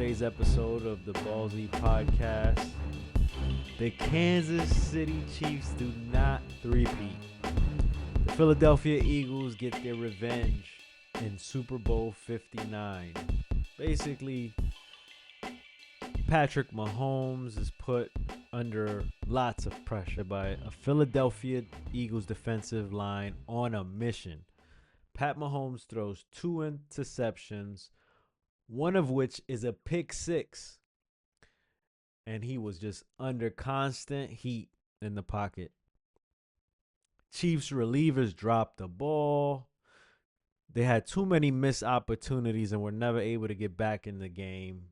today's episode of the Ballsy podcast. The Kansas City Chiefs do not three-peat. The Philadelphia Eagles get their revenge in Super Bowl 59. Basically, Patrick Mahomes is put under lots of pressure by a Philadelphia Eagles defensive line on a mission. Pat Mahomes throws 2 interceptions, one of which is a pick six. And he was just under constant heat in the pocket. Chiefs relievers dropped the ball. They had too many missed opportunities and were never able to get back in the game.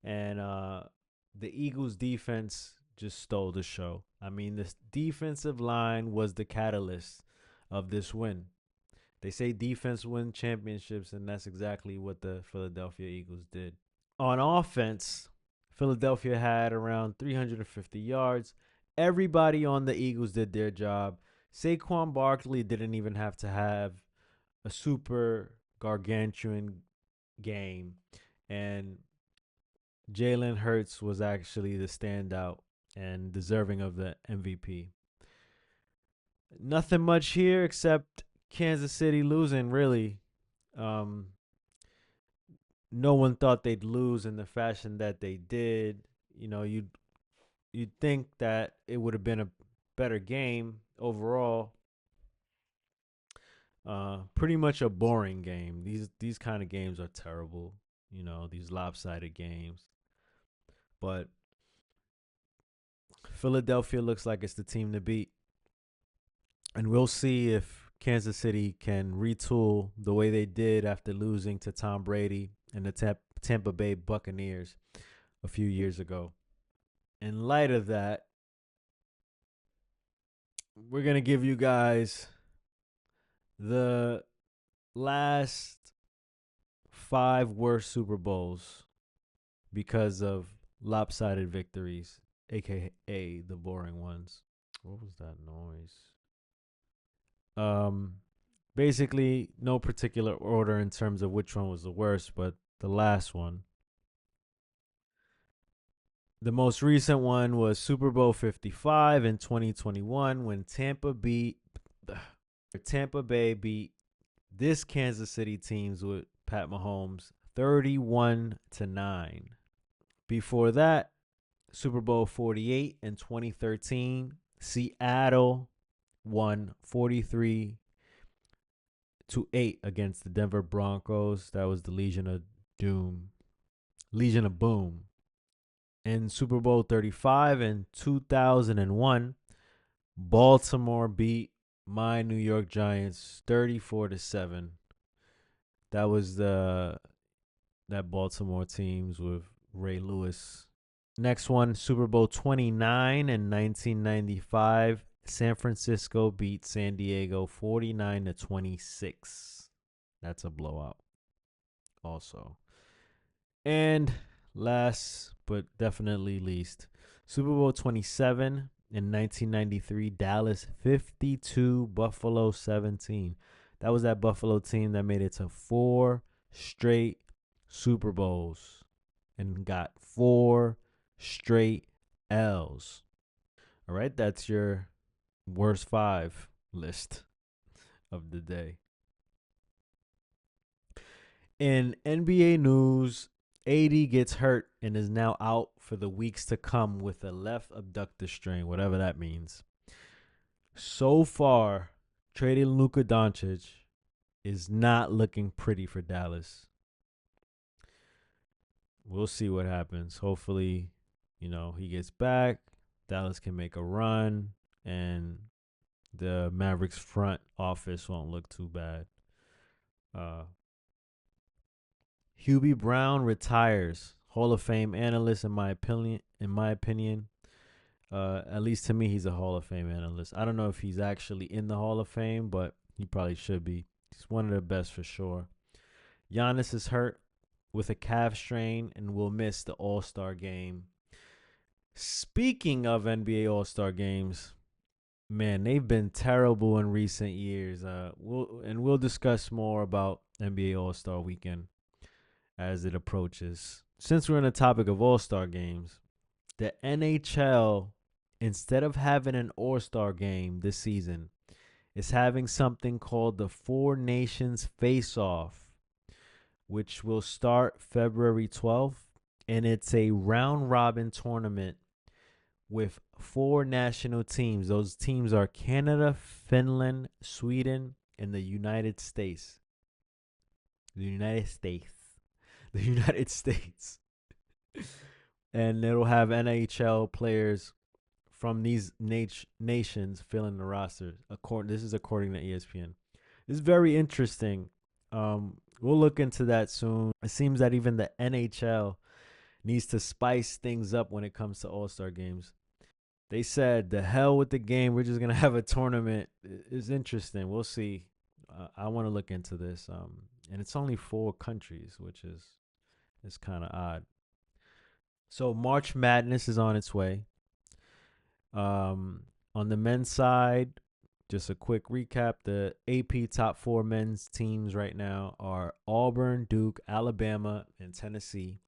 And the Eagles defense just stole the show. I mean, this defensive line was the catalyst of this win. They say defense wins championships, and that's exactly what the Philadelphia Eagles did. On offense, Philadelphia had around 350 yards. Everybody on the Eagles did their job. Saquon Barkley didn't even have to have a super gargantuan game. And Jalen Hurts was actually the standout and deserving of the MVP. Nothing much here except Kansas City losing, really. No one thought they'd lose in the fashion that they did. You know, you'd think that it would have been a better game overall. Pretty much a boring game. These kind of games are terrible. You know, these lopsided games. But Philadelphia looks like it's the team to beat. And we'll see if Kansas City can retool the way they did after losing to Tom Brady and the Tampa Bay Buccaneers a few years ago. In light of that, we're going to give you guys the last 5 worst Super Bowls because of lopsided victories, a.k.a. the boring ones. What was that noise? Basically, no particular order in terms of which one was the worst, but the last one. The most recent one was Super Bowl 55 in 2021 when Tampa Bay beat this Kansas City teams with Pat Mahomes 31-9. Before that, Super Bowl 48 in 2013, Seattle won 43-8 against the Denver Broncos. That was the Legion of Boom. In Super Bowl 35 in 2001, Baltimore beat my New York Giants 34-7. That was that Baltimore teams with Ray Lewis. Next one, Super Bowl 29 in 1995. San Francisco beat San Diego 49-26. That's a blowout also. And last but definitely least, Super Bowl 27 in 1993. Dallas 52, Buffalo 17. That was that Buffalo team that made it to 4 straight Super Bowls and got 4 straight L's. All right, that's your worst 5 list of the day. In NBA news, AD gets hurt and is now out for the weeks to come with a left abductor strain, whatever that means. So far, trading Luka Doncic is not looking pretty for Dallas. We'll see what happens. Hopefully, he gets back. Dallas can make a run, and the Mavericks front office won't look too bad. Hubie Brown retires. Hall of Fame analyst, in my opinion. At least to me, he's a Hall of Fame analyst. I don't know if he's actually in the Hall of Fame, but he probably should be. He's one of the best for sure. Giannis is hurt with a calf strain and will miss the All-Star game. Speaking of NBA All-Star games, man, they've been terrible in recent years. We'll discuss more about NBA All-Star weekend as it approaches. Since we're on the topic of All-Star games, the NHL, instead of having an All-Star game this season, is having something called the Four Nations Face-Off, which will start February 12th. And it's a round-robin tournament with 4 national teams. Those teams are Canada, Finland, Sweden, and the United States. The United States. The United States. And it'll have NHL players from these nations filling the roster. This is according to ESPN. This is very interesting. We'll look into that soon. It seems that even the NHL needs to spice things up when it comes to All-Star games. They said, the hell with the game. We're just going to have a tournament. It's interesting. We'll see. I want to look into this. And it's only 4 countries, which is kind of odd. So March Madness is on its way. On the men's side, just a quick recap. The AP top 4 men's teams right now are Auburn, Duke, Alabama, and Tennessee.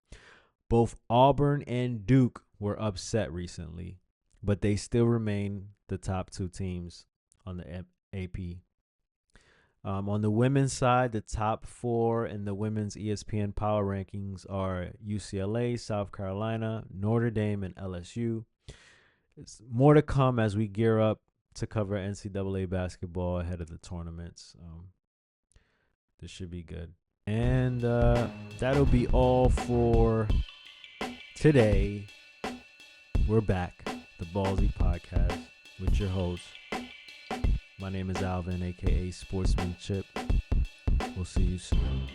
Both Auburn and Duke were upset recently, but they still remain the top 2 teams on the AP. On the women's side, the top 4 in the women's ESPN Power Rankings are UCLA, South Carolina, Notre Dame, and LSU. It's more to come as we gear up to cover NCAA basketball ahead of the tournaments. This should be good. And that'll be all for today. We're back, the Ballsy Podcast, with your host. My name is Alvin, a.k.a. Sportsmanship. We'll see you soon.